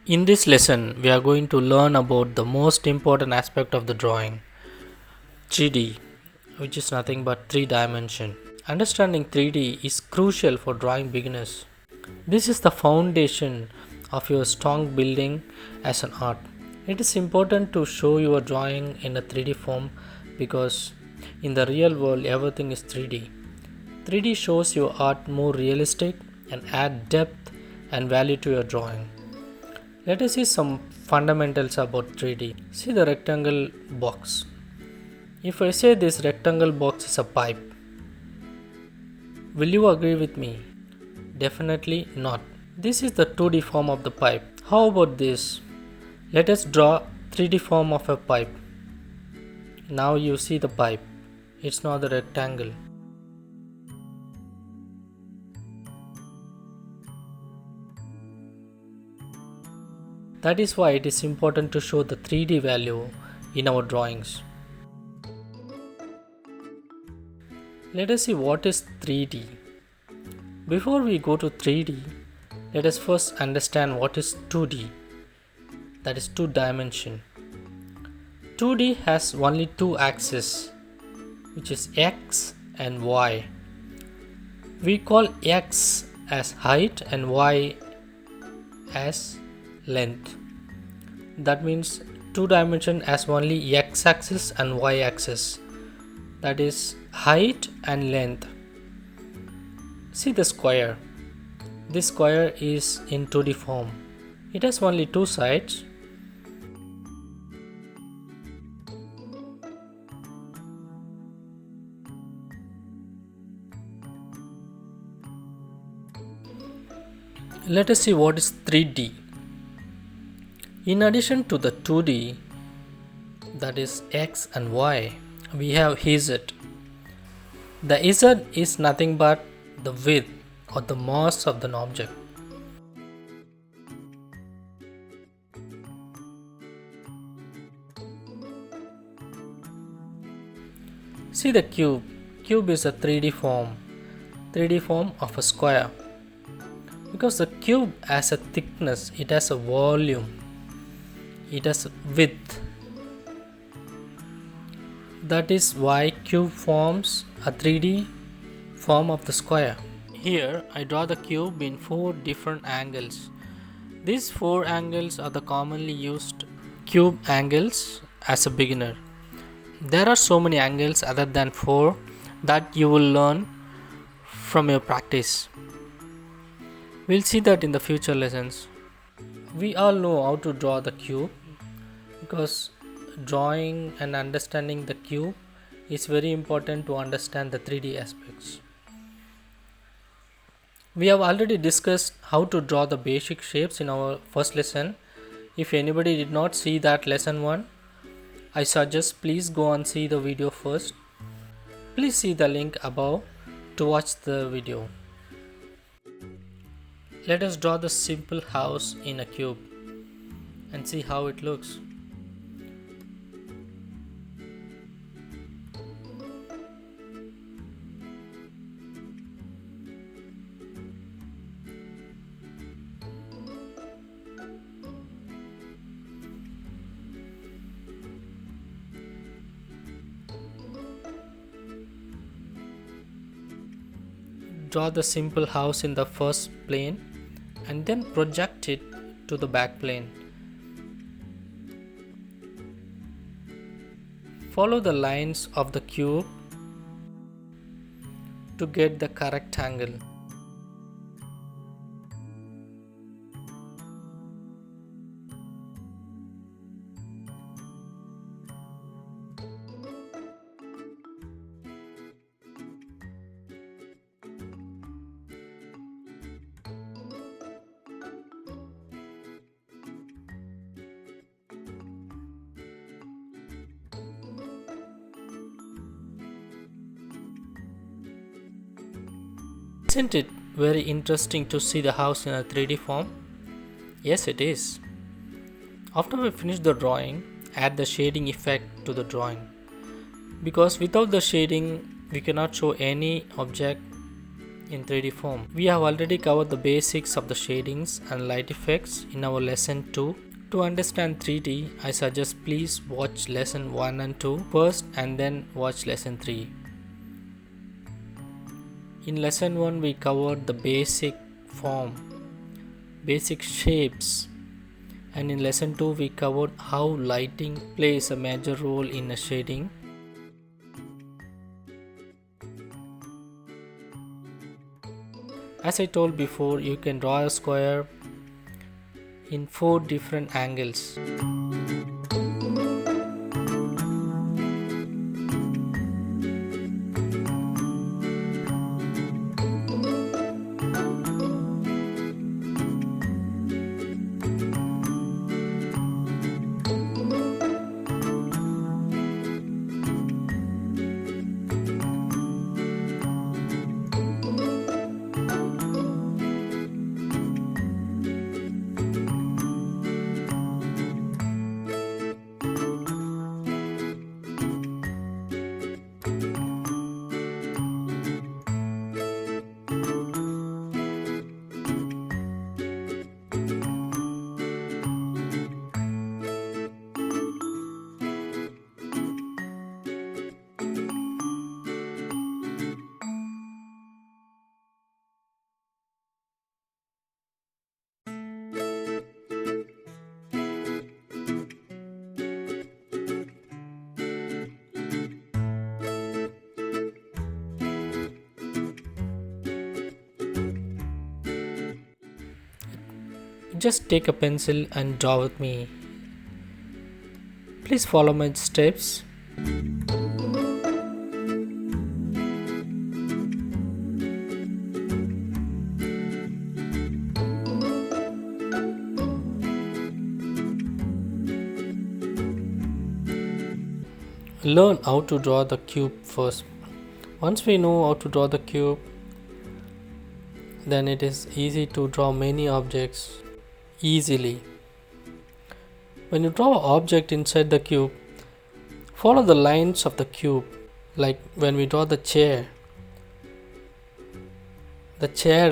In this lesson, we are going to learn about the most important aspect of the drawing, 3D, which is nothing but 3 dimension. Understanding 3D is crucial for drawing beginners. This is the foundation of your strong building as an art. It is important to show your drawing in a 3D form because in the real world everything is 3D. 3D shows your art more realistic and add depth and value to your drawing. Let us see some fundamentals about 3D. See the rectangle box. If I say this rectangle box is a pipe, will you agree with me? Definitely not. This is the 2D form of the pipe. How about this? Let us draw 3D form of a pipe. Now you see the pipe. It's not the rectangle. That is why it is important to show the 3D value in our drawings. Let us see what is 3D. Before we go to 3D, let us first understand what is 2D. That is 2 dimension. 2D has only 2 axes, which is X and Y. We call X as height and Y as length. That means 2 dimension has only X axis and Y axis. That is height and length. See the square. This square is in 2D form. It has only 2 sides. Let us see what is 3D. In addition to the 2D, that is X and Y, we have Z. The Z is nothing but the width or the mass of the object. See the cube. Cube is a 3D form of a square. Because the cube has a thickness, it has a volume, it has width. That is why cube forms a 3D form of the square. Here I draw the cube in 4 different angles. These 4 angles are the commonly used cube angles as a beginner. There are so many angles other than 4 that you will learn from your practice. We'll see that in the future lessons. We all know how to draw the cube because drawing and understanding the cube is very important to understand the 3D aspects. We have already discussed how to draw the basic shapes in our first lesson. If anybody did not see that lesson 1, I suggest please go and see the video first. Please see the link above to watch the video. Let us draw the simple house in a cube and see how it looks. Draw the simple house in the first plane and then project it to the back plane. Follow the lines of the cube to get the correct angle. Isn't it very interesting to see the house in a 3D form? Yes, it is. After we finish the drawing, add the shading effect to the drawing. Because without the shading, we cannot show any object in 3D form. We have already covered the basics of the shadings and light effects in our lesson 2. To understand 3D, I suggest please watch lesson 1 and 2 first and then watch lesson 3. In lesson 1 we covered the basic form, basic shapes, and in lesson 2 we covered how lighting plays a major role in a shading. As I told before, you can draw a square in 4 different angles. Just take a pencil and draw with me. Please follow my steps. Learn how to draw the cube first. Once we know how to draw the cube, then it is easy to draw many objects easily. When you draw an object inside the cube, follow the lines of the cube. Like when we draw the chair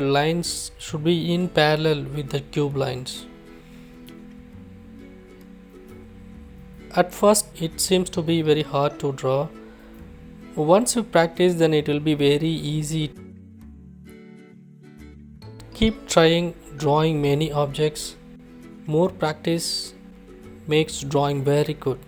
lines should be in parallel with the cube lines. At first it seems to be very hard to draw. Once you practice, then it will be very easy. Keep trying drawing many objects. More practice makes drawing very good.